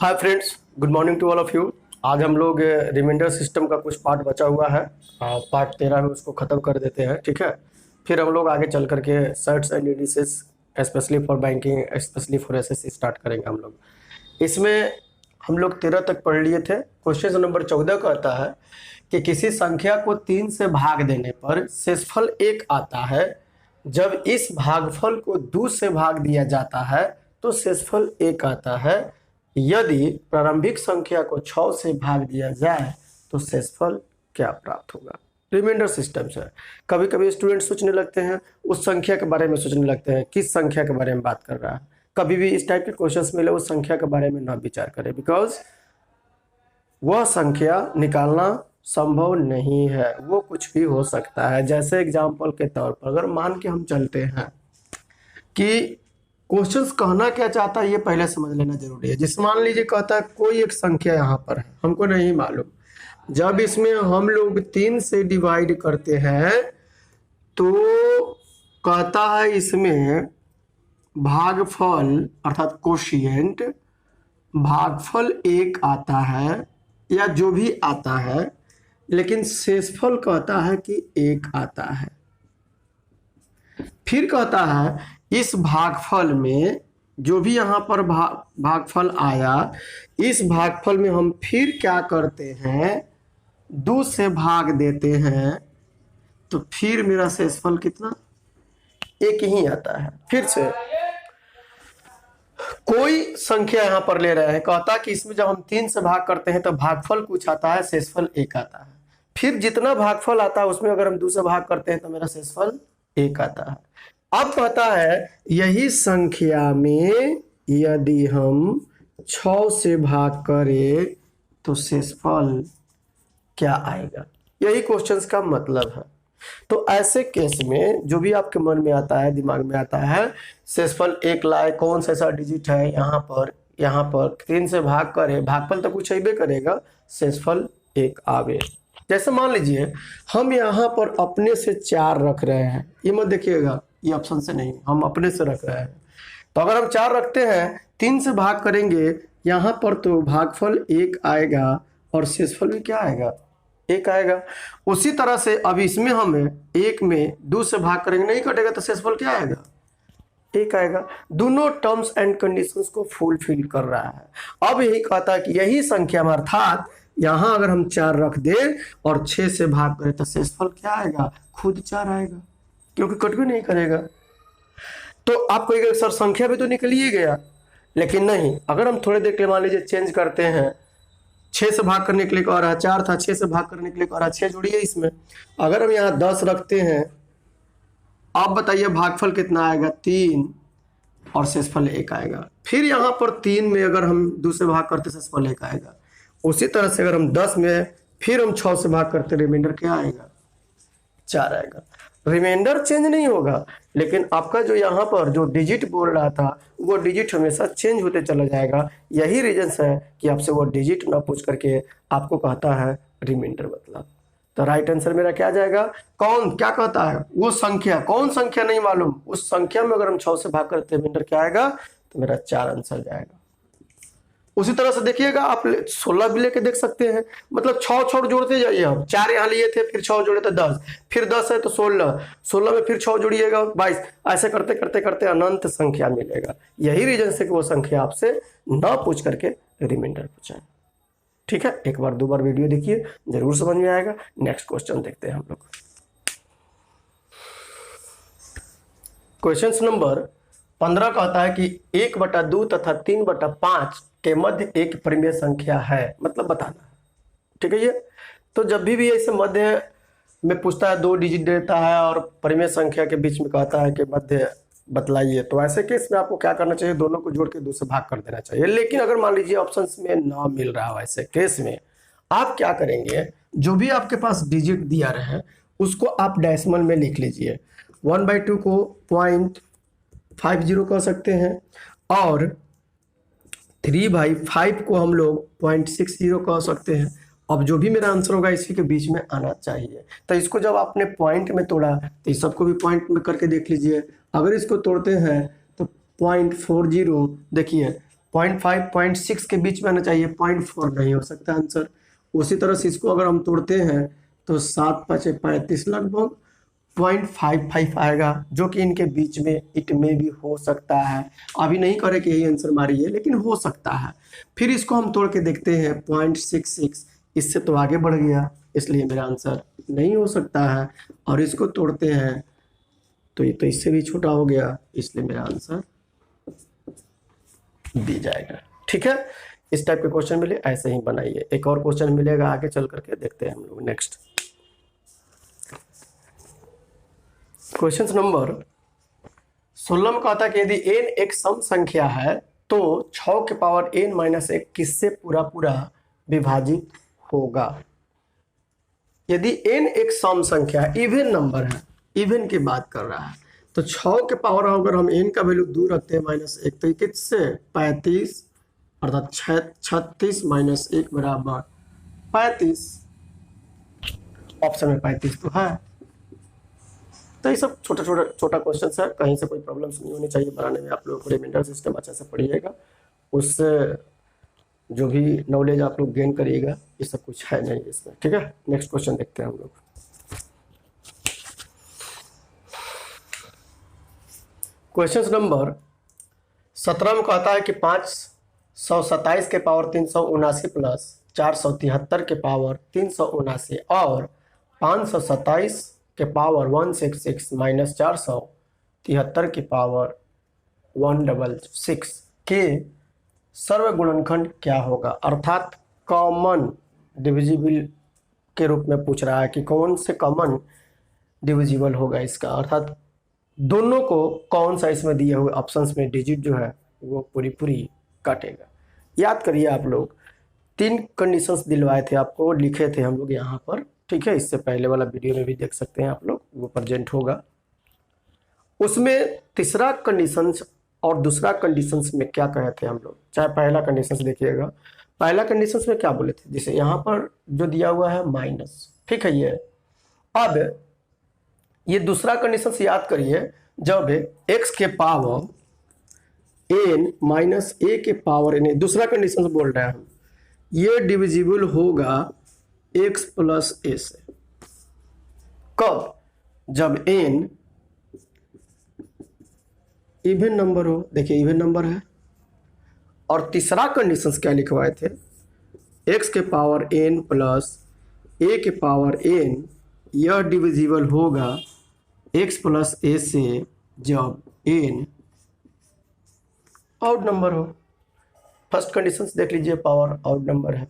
Hi friends, good morning to all of you. आज हम लोग रिमाइंडर सिस्टम का कुछ पार्ट बचा हुआ है। पार्ट 13 में उसको ख़त्म कर देते हैं, ठीक है। फिर हम लोग आगे चल करके shirts and indices specially for banking, specially for SSC start करेंगे हम लोग। इसमें हम लोग 13 तक पढ़ लिए थे। क्वेश्चन नंबर 14 कहता है कि किसी संख्या को 3 से भाग देने पर शेषफल 1 आता है। जब इस भागफल को 2 से भाग दिया जाता है तो शेषफल 1 आता है। यदि प्रारंभिक संख्या को 6 से भाग दिया जाए तो शेषफल क्या प्राप्त होगा। रिमाइंडर सिस्टम से कभी कभी स्टूडेंट सोचने लगते हैं, उस संख्या के बारे में सोचने लगते हैं किस संख्या के बारे में बात कर रहा है। कभी भी इस टाइप के क्वेश्चंस मिले उस संख्या के बारे में ना विचार करें, बिकॉज वह संख्या निकालना संभव नहीं है, वो कुछ भी हो सकता है। जैसे एग्जाम्पल के तौर पर अगर मान के हम चलते हैं कि क्वेश्चंस कहना क्या चाहता है ये पहले समझ लेना जरूरी है। जिस मान लीजिए कहता है कोई एक संख्या यहाँ पर है, हमको नहीं मालूम, जब इसमें हम लोग 3 से डिवाइड करते हैं तो कहता है इसमें भागफल अर्थात कोशिएंट भागफल 1 आता है या जो भी आता है, लेकिन शेषफल कहता है कि 1 आता है। फिर कहता है इस भागफल में जो भी यहाँ पर भागफल आया, इस भागफल में हम फिर क्या करते हैं, 2 से भाग देते हैं तो फिर मेरा शेषफल कितना 1 ही आता है। फिर से कोई संख्या यहाँ पर ले रहे हैं, कहता कि इसमें जब हम 3 से भाग करते हैं तो भागफल कुछ आता है, शेषफल 1 आता है। फिर जितना भागफल आता है उसमें अगर हम 2 से भाग करते हैं तो मेरा शेषफल 1 आता है। अब कहता है यही संख्या में यदि हम 6 से भाग करें तो शेषफल क्या आएगा। यही क्वेश्चंस का मतलब है। तो ऐसे केस में जो भी आपके मन में आता है, दिमाग में आता है, शेषफल 1 लाए, कौन सा ऐसा डिजिट है यहाँ पर 3 से भाग करे, भागफल तो कुछ ही करेगा, शेषफल 1 आवे। जैसे मान लीजिए हम यहाँ पर अपने से 4 रख रहे हैं, ये मत देखिएगा, ये ऑप्शन से नहीं, हम अपने से रख रहे हैं। तो अगर हम 4 रखते हैं, 3 से भाग करेंगे यहाँ पर तो भागफल 1 आएगा और शेषफल भी क्या आएगा, 1 आएगा। उसी तरह से अब इसमें हमें 1 में 2 से भाग करेंगे, नहीं कटेगा तो शेषफल क्या आएगा, 1 आएगा। दोनों टर्म्स एंड कंडीशंस को फुलफिल कर रहा है। अब यही कहता है कि यही संख्या में अर्थात यहाँ अगर हम 4 रख दें और 6 से भाग करें तो शेषफल क्या आएगा, खुद 4 आएगा, क्योंकि कट भी नहीं करेगा। तो आप कहिएगा सर संख्या भी तो निकल ही गया, लेकिन नहीं। अगर हम थोड़े देर के लिए मान लीजिए चेंज करते हैं, 6 से भाग करने के लिए कह रहा है 4 था, 6 से भाग करने के लिए कह रहा है 6 जोड़िए इसमें। अगर हम यहाँ 10 रखते हैं, आप बताइए भागफल कितना आएगा, 3 और शेषफल 1 आएगा। फिर यहाँ पर 3 में अगर हम 2 से भाग करते शेषफल 1 आएगा। उसी तरह से अगर हम 10 में फिर हम 6 से भाग करते, रिमाइंडर क्या आएगा, 4 आएगा। रिमाइंडर चेंज नहीं होगा, लेकिन आपका जो यहाँ पर जो डिजिट बोल रहा था वो डिजिट हमेशा चेंज होते चला जाएगा। यही रीजन है कि आपसे वो डिजिट ना पूछ करके आपको कहता है रिमाइंडर बतला। तो राइट आंसर मेरा क्या जाएगा, कौन क्या कहता है, वो संख्या, कौन संख्या नहीं मालूम, उस संख्या में अगर हम 6 से भाग करते रिमाइंडर क्या आएगा, तो मेरा 4 आंसर जाएगा। उसी तरह से देखिएगा आप 16 भी लेके देख सकते हैं, मतलब 6 जोड़ते जाइए। हम 4 यहाँ लिए थे, फिर 6 जोड़े तो 10, फिर 10 है तो 16 में फिर 6 जोड़िएगा 22, ऐसे करते करते करते अनंत संख्या मिलेगा। यही रीजन से कि वो संख्या आपसे ना पूछ करके रिमाइंडर पूछा है। ठीक है, एक बार 2 बार वीडियो देखिए, जरूर समझ में आएगा। नेक्स्ट क्वेश्चन देखते हैं हम लोग। क्वेश्चन नंबर 15 कहता है कि 1/2 तथा 3/5 के मध्य एक परिमेय संख्या है, मतलब बताना है। ठीक है, ये तो जब भी ऐसे मध्य में पूछता है, 2 डिजिट देता है और परिमेय संख्या के बीच में कहता है कि मध्य बतलाइए, तो ऐसे केस में आपको क्या करना चाहिए, दोनों को जोड़ के 2 से भाग कर देना चाहिए। लेकिन अगर मान लीजिए ऑप्शंस में ना मिल रहा हो, ऐसे केस में आप क्या करेंगे, जो भी आपके पास डिजिट दिया रहे उसको आप डेसिमल में लिख लीजिए। 1/2 को 0.50 कह सकते हैं और 3/5 को हम लोग 0.60 कह सकते हैं। अब जो भी मेरा आंसर होगा इसी के बीच में आना चाहिए। तो इसको जब आपने पॉइंट में तोड़ा तो इस सबको भी पॉइंट में करके देख लीजिए। अगर इसको तोड़ते हैं तो 0.40, देखिए 0.5 0.6 के बीच में आना चाहिए, 0.4 नहीं हो सकता आंसर। उसी तरह से इसको अगर हम तोड़ते हैं तो 7 5 35 लगभग 0.55 आएगा, जो कि इनके बीच में इट में भी हो सकता है। अभी नहीं करे कि यही आंसर मारिए, लेकिन हो सकता है। फिर इसको हम तोड़ के देखते हैं 0.66, इससे तो आगे बढ़ गया, इसलिए मेरा आंसर नहीं हो सकता है। और इसको तोड़ते हैं तो ये तो इससे भी छोटा हो गया, इसलिए मेरा आंसर दी जाएगा। ठीक है, इस टाइप के क्वेश्चन मिले ऐसे ही बनाइए। एक और क्वेश्चन मिलेगा आगे चल करके, देखते हैं हम लोग नेक्स्ट क्वेश्चन नंबर 16 में कहता है कि यदि n एक सम संख्या है तो 6 के पावर n माइनस 1 किससे पूरा पूरा विभाजित होगा। यदि n एक सम संख्या है, इवन नंबर है, इवन की बात कर रहा है, तो 6 के पावर अगर हम n का वैल्यू दूर रखते हैं -1, तो किससे 35 अर्थात 36 माइनस 1 बराबर 35। ऑप्शन में 35 तो है। तो ये सब छोटा क्वेश्चन है, कहीं से कोई प्रॉब्लम्स नहीं होनी चाहिए बनाने में। आप लोगों को रिमाइंडर सिस्टम अच्छे से पढ़िएगा, उससे जो भी नॉलेज आप लोग गेन करिएगा, ये सब कुछ है नहीं इसमें। ठीक है, नेक्स्ट क्वेश्चन देखते हैं हम लोग। क्वेश्चन नंबर 17 में कहता है कि 527 के पावर 379 प्लस 473 के पावर 379 और 527 के पावर 166 माइनस 473 के पावर 166 के सर्वगुणनखंड क्या होगा। अर्थात कॉमन डिविजिबल के रूप में पूछ रहा है कि कौन से कॉमन डिविजिबल होगा इसका, अर्थात दोनों को कौन सा इसमें दिए हुए ऑप्शंस में डिजिट जो है वो पूरी काटेगा। याद करिए आप लोग, 3 कंडीशंस दिलवाए थे आपको, लिखे थे हम लोग यहाँ पर। ठीक है, इससे पहले वाला वीडियो में भी देख सकते हैं आप लोग, वो प्रेजेंट होगा। उसमें तीसरा कंडीशन और दूसरा कंडीशंस में क्या कहे थे हम लोग, चाहे पहला कंडीशंस देखिएगा। पहला कंडीशंस में क्या बोले थे, जैसे यहाँ पर जो दिया हुआ है माइनस, ठीक है। ये अब ये दूसरा कंडीशन याद करिए, जब x के पावर n माइनस a के पावर n, दूसरा कंडीशन बोल रहे हैं हम, ये डिविजिबल होगा x प्लस a से। कब, जब n इवन नंबर हो। देखिए इवन नंबर है। और तीसरा कंडीशन क्या लिखवाए थे, x के पावर n प्लस a के पावर n, यह डिविजिबल होगा x प्लस a से जब n ऑड नंबर हो। फर्स्ट कंडीशन देख लीजिए, पावर ऑड नंबर है,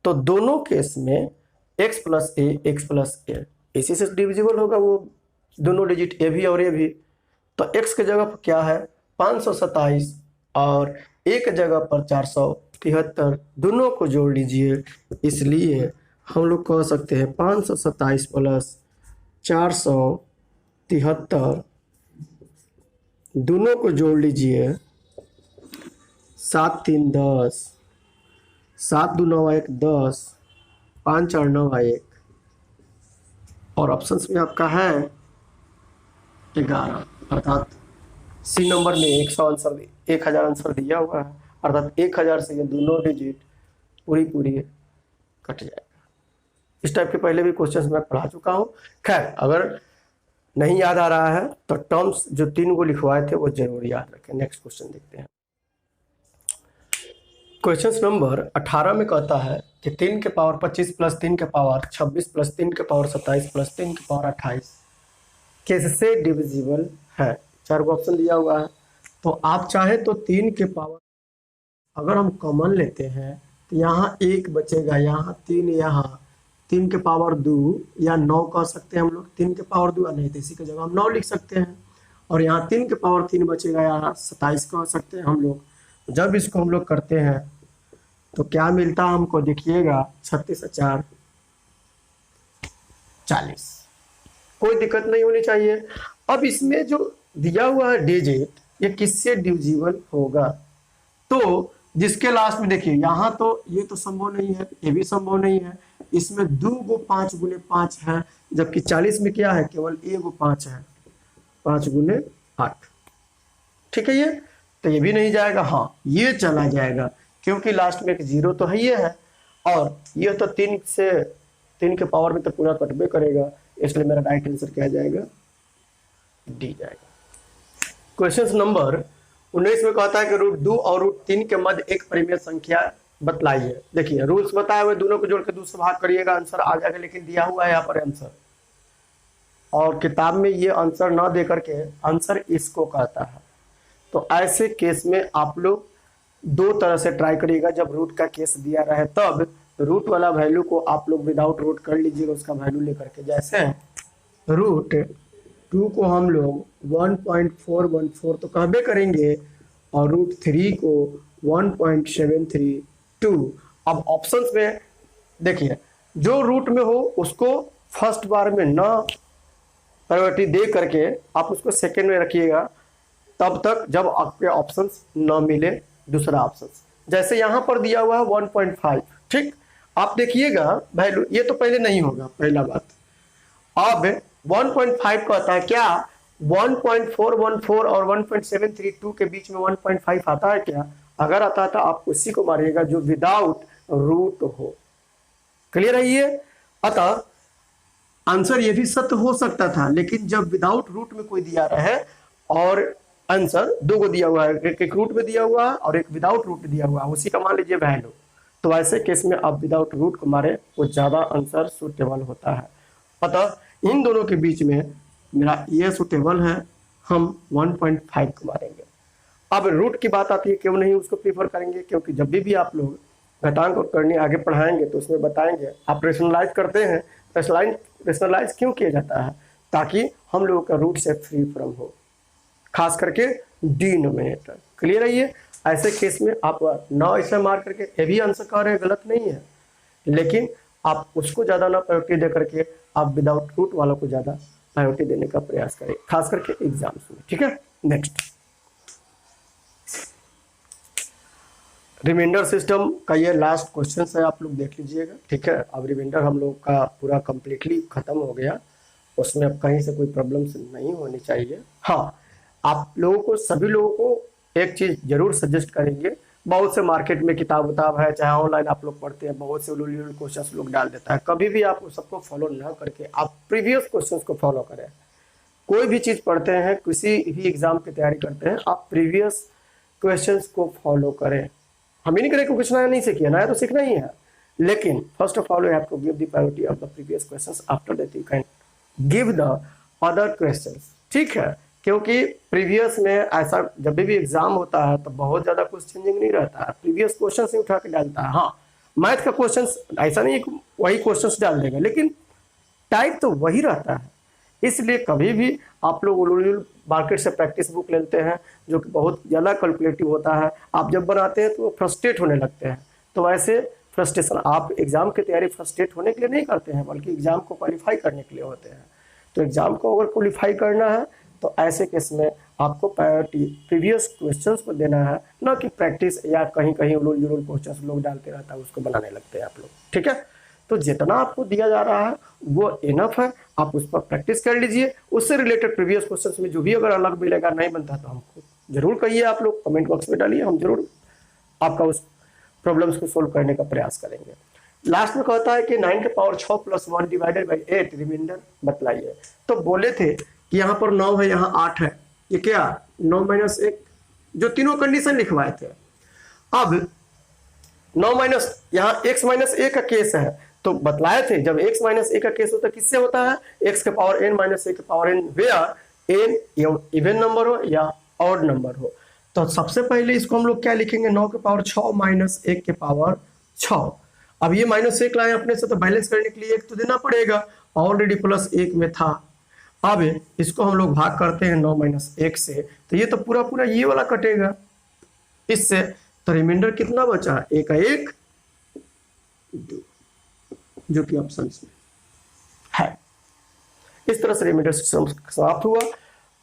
तो दोनों केस में x प्लस a इसी से डिविजिबल होगा वो दोनों डिजिट, a भी और a भी। तो x के जगह पर क्या है 527 और a के जगह पर 473, दोनों को जोड़ लीजिए। इसलिए हम लोग कह सकते हैं 527 प्लस 473, दोनों को जोड़ लीजिए, 7 3 10, 7 2 9 1 10, 5 4 9 1, और ऑप्शंस में आपका है 11, अर्थात सी नंबर में 1000 आंसर दिया हुआ है, अर्थात 1000 से ये दोनों डिजिट पूरी कट जाएगा। इस टाइप के पहले भी क्वेश्चंस मैं पढ़ा चुका हूँ। खैर, अगर नहीं याद आ रहा है तो टर्म्स जो 3 को लिखवाए थे वो जरूर याद रखें। नेक्स्ट क्वेश्चन देखते हैं। क्वेश्चन नंबर 18 में कहता है कि 3 के पावर 25 प्लस 3 के पावर 26 प्लस 3 के पावर 27 प्लस 3 के पावर 28 किससे डिविजिबल है। 4 को ऑप्शन दिया हुआ है, तो आप चाहे तो 3 के पावर अगर हम कॉमन लेते हैं तो यहाँ 1 बचेगा, यहाँ 3, यहाँ 3 के पावर 2 या 9 कह सकते हैं हम लोग, 3 के पावर 2, नहीं तो इसी की जगह हम 9 लिख सकते हैं। और यहाँ 3 के पावर 3 बचेगा, यहाँ 27 कह सकते हैं हम लोग। जब इसको हम लोग करते हैं तो क्या मिलता है हमको, देखिएगा 36 और 4 40, कोई दिक्कत नहीं होनी चाहिए। अब इसमें जो दिया हुआ है डिजिट, ये किससे डिविजिबल होगा, तो जिसके लास्ट में देखिए यहाँ तो ये तो संभव नहीं है, ये भी संभव नहीं है, इसमें 2 गो 5 गुने 5 है, जबकि 40 में क्या है, केवल 1 गो 5 है, 5 गुने 8। ठीक है ये, तो ये भी नहीं जाएगा, हाँ ये चला जाएगा क्योंकि लास्ट में एक जीरो तो है, ये है, और ये तो 3 के पावर में तो पूरा कटबे करेगा, इसलिए मेरा राइट आंसर क्या जाएगा, डी जाएगा। क्वेश्चन नंबर 19 में कहता है कि √2 और √3 के मध्य एक परिमेय संख्या बतलाइए। देखिए रूल्स बताए हुए, दोनों को जोड़ के 2 से भाग करिएगा, आंसर आ जाएगा, लेकिन दिया हुआ है यहाँ पर आंसर, और किताब में ये आंसर ना दे करके आंसर इसको कहता है। तो ऐसे केस में आप लोग 2 तरह से ट्राई करिएगा। जब रूट का केस दिया रहे तब रूट वाला वैल्यू को आप लोग विदाउट रूट कर लीजिएगा, उसका वैल्यू लेकर के। जैसे √2 को हम लोग 1.414 तो कहबे करेंगे, और √3 को 1.732। अब ऑप्शंस में देखिए, जो रूट में हो उसको फर्स्ट बार में ना प्रायोरिटी दे करके आप उसको सेकंड में रखिएगा, तब तक जब आपके ऑप्शंस ना मिले दूसरा ऑप्शन। जैसे यहाँ पर दिया हुआ है 1.5, ठीक, आप देखिएगा वैल्यू, ये तो पहले नहीं होगा, पहला बात। अब 1.5 कहता है, क्या 1.414 और 1.732 के बीच में 1.5 आता है क्या? अगर आता है तो आप उसी को मारिएगा जो विदाउट रूट हो। क्लियर है ये? अतः आंसर ये भी सत्य हो सकता था, लेकिन जब विदाउट रूट में कोई दिया रहे और आंसर 2 को दिया हुआ है, एक रूट में दिया हुआ है और एक विदाउट रूट दिया हुआ है, उसी का मान लीजिए वैल्यू, तो ऐसे केस में आप विदाउट रूट को मारे वो ज्यादा आंसर सुटेबल होता है। अतः इन दोनों के बीच में मेरा ये सुटेबल है, हम 1.5 को मारेंगे। अब रूट की बात आती है, क्यों नहीं उसको प्रीफर करेंगे? क्योंकि जब भी आप लोग घटांक और करनी आगे पढ़ाएंगे तो उसमें बताएंगे आप रेशनलाइज करते हैं। रेशनलाइज क्यों किया जाता है? ताकि हम लोगों का रूट से फ्री फ्रॉम हो, खास करके डिनोमिनेटर। क्लियर है ये? ऐसे केस में आप ना ऐसा मार करके ये भी आंसर कह रहे हैं, गलत नहीं है, लेकिन आप उसको ज़्यादा ना प्रायोरिटी दे करके आप विदाउट रूट वालों को ज़्यादा प्रायोरिटी देने का प्रयास करें, खास करके एग्जाम्स में। ठीक है, नेक्स्ट रिमाइंडर सिस्टम का ये लास्ट क्वेश्चन है, आप लोग देख लीजिएगा। ठीक है, अब रिमाइंडर हम लोग का पूरा कंप्लीटली खत्म हो गया, उसमें अब कहीं से कोई प्रॉब्लम्स नहीं होनी चाहिए। हाँ, आप लोगों को, सभी लोगों को एक चीज़ जरूर सजेस्ट करेंगे, बहुत से मार्केट में किताब है, चाहे ऑनलाइन आप लोग पढ़ते हैं, बहुत से उलूल क्वेश्चन लोग डाल देता है। कभी भी आप सबको फॉलो ना करके आप प्रीवियस क्वेश्चन को फॉलो करें। कोई भी चीज़ पढ़ते हैं, किसी भी एग्जाम की तैयारी करते हैं, आप प्रीवियस क्वेश्चन को फॉलो करें। हम ही नहीं करें कुछ नया नहीं सीखिए, नया तो सीखना ही है, लेकिन first of all you have to give the priority of the previous questions, after that you can give the other questions. ठीक है, क्योंकि प्रीवियस में ऐसा जब भी एग्जाम होता है तो बहुत ज़्यादा कुछ चेंजिंग नहीं रहता है, प्रीवियस क्वेश्चन से उठा के डालता है। हाँ, मैथ का क्वेश्चन ऐसा नहीं है वही क्वेश्चन डाल देगा, लेकिन टाइप तो वही रहता है। इसलिए कभी भी आप लोग मार्केट से प्रैक्टिस बुक लेते हैं जो कि बहुत ज़्यादा कैलकुलेटिव होता है, आप जब बनाते हैं तो वो फ्रस्ट्रेट होने लगते हैं। तो वैसे फ्रस्ट्रेशन आप एग्जाम की तैयारी फ्रस्ट्रेट होने के लिए नहीं करते हैं, बल्कि एग्जाम को क्वालिफाई करने के लिए होते हैं। तो एग्जाम को अगर क्वालिफाई करना है तो ऐसे केस में आपको प्रायोरिटी प्रीवियस क्वेश्चंस को देना है, ना कि प्रैक्टिस या कहीं कहीं उलूल जुलूल क्वेश्चंस लोग डालते रहता है उसको बनाने लगते हैं आप लोग। ठीक है, तो जितना आपको दिया जा रहा है वो इनफ है, आप उस पर प्रैक्टिस कर लीजिए। उससे रिलेटेड प्रीवियस क्वेश्चंस में जो भी अगर अलग मिलेगा, नहीं बनता तो हमको जरूर कहिए, आप लोग कमेंट बॉक्स में डालिए, हम जरूर आपका उस प्रॉब्लम्स को सोल्व करने का प्रयास करेंगे। लास्ट में कहता है कि 9 के पावर 6 + 1 डिवाइडेड बाई 8 रिमाइंडर बतलाइए। तो बोले थे कि यहाँ पर 9 है, यहाँ 8 है, ये क्या 9 - 1, जो तीनों कंडीशन लिखवाए थे। अब 9 यहाँ x - a का केस है, तो बतलाए थे जब x - a का केस होता है किससे होता है? x के पावर n - a के power n, where n even number हो या ऑड नंबर हो। तो सबसे पहले इसको हम लोग क्या लिखेंगे? 9 के पावर 6 - 1 के पावर 6। अब ये -1 लाए अपने से, तो बैलेंस करने के लिए 1 तो देना पड़ेगा, ऑलरेडी +1 में था। अब इसको हम लोग भाग करते हैं 9 - 1 से, तो ये तो पूरा पूरा ये वाला कटेगा इससे, तो रिमाइंडर कितना बचा? 1 का 1 2, जो कि ऑप्शन में है। इस तरह से रिमाइंडर सिस्टम समाप्त हुआ।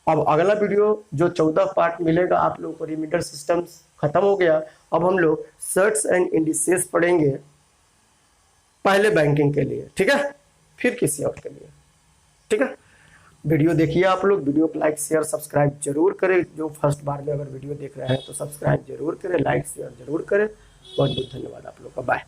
अब अगला वीडियो जो 14 पार्ट मिलेगा आप लोगों को, रिमाइंडर सिस्टम्स खत्म हो गया। अब हम लोग सर्ट्स एंड इंडिसेस पढ़ेंगे, पहले बैंकिंग के लिए, ठीक है, फिर किसी और के लिए। ठीक है, वीडियो देखिए आप लोग, वीडियो को लाइक शेयर सब्सक्राइब जरूर करें। जो फर्स्ट बार में अगर वीडियो देख रहे हैं तो सब्सक्राइब जरूर करें, लाइक शेयर जरूर करें। बहुत बहुत धन्यवाद आप लोग का, बाय।